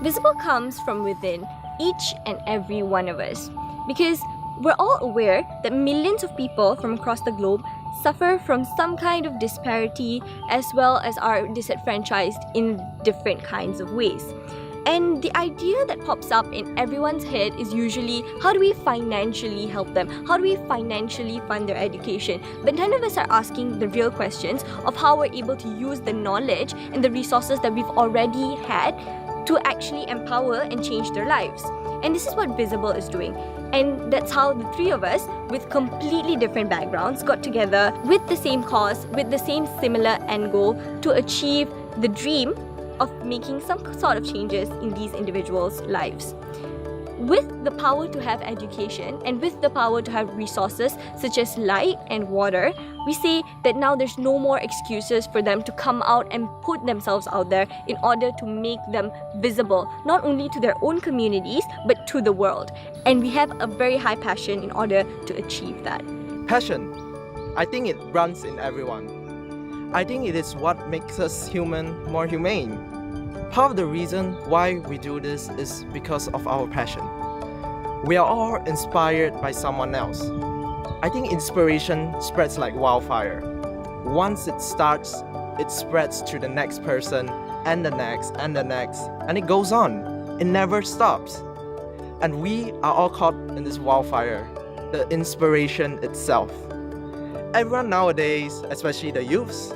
Visible comes from within each and every one of us, because we're all aware that millions of people from across the globe suffer from some kind of disparity, as well as are disenfranchised in different kinds of ways. And the idea that pops up in everyone's head is usually, how do we financially help them? How do we financially fund their education? But none of us are asking the real questions of how we're able to use the knowledge and the resources that we've already had to actually empower and change their lives. And this is what Visible is doing. And that's how the three of us, with completely different backgrounds, got together with the same cause, with the same similar end goal to achieve the dream of making some sort of changes in these individuals' lives. With the power to have education and with the power to have resources such as light and water, we say that now there's no more excuses for them to come out and put themselves out there in order to make them visible, not only to their own communities, but to the world. And we have a very high passion in order to achieve that. Passion, I think it runs in everyone. I think it is what makes us human more humane. Part of the reason why we do this is because of our passion. We are all inspired by someone else. I think inspiration spreads like wildfire. Once it starts, it spreads to the next person and the next and the next, and it goes on. It never stops. And we are all caught in this wildfire, the inspiration itself. Everyone nowadays, especially the youths,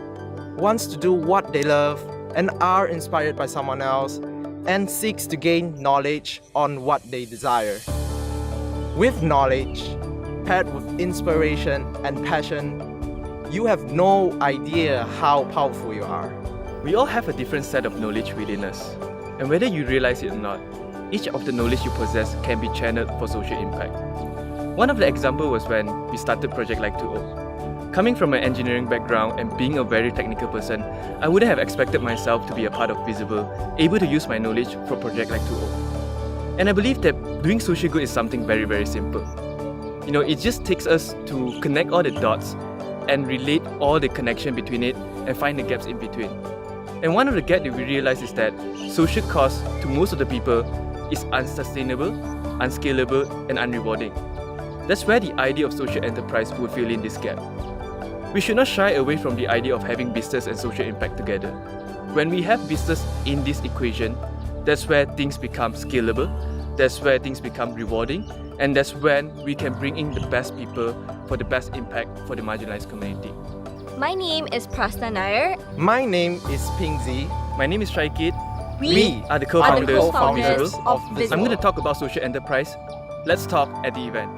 wants to do what they love and are inspired by someone else and seeks to gain knowledge on what they desire. With knowledge, paired with inspiration and passion, you have no idea how powerful you are. We all have a different set of knowledge within us, and whether you realize it or not, each of the knowledge you possess can be channeled for social impact. One of the examples was when we started Project Like 2.0. Coming from an engineering background and being a very technical person, I wouldn't have expected myself to be a part of Visible, able to use my knowledge for Project Like 2.0. And I believe that doing social good is something very, very simple. It just takes us to connect all the dots and relate all the connection between it and find the gaps in between. And one of the gaps that we realize is that social cause to most of the people is unsustainable, unscalable, and unrewarding. That's where the idea of social enterprise would fill in this gap. We should not shy away from the idea of having business and social impact together. When we have business in this equation, that's where things become scalable, that's where things become rewarding, and that's when we can bring in the best people for the best impact for the marginalized community. My name is Prasna Nair. My name is Pingzi. My name is Shaikit. We are the co-founders co-founders of Visible. of Visible. I'm going to talk about social enterprise. Let's talk at the event.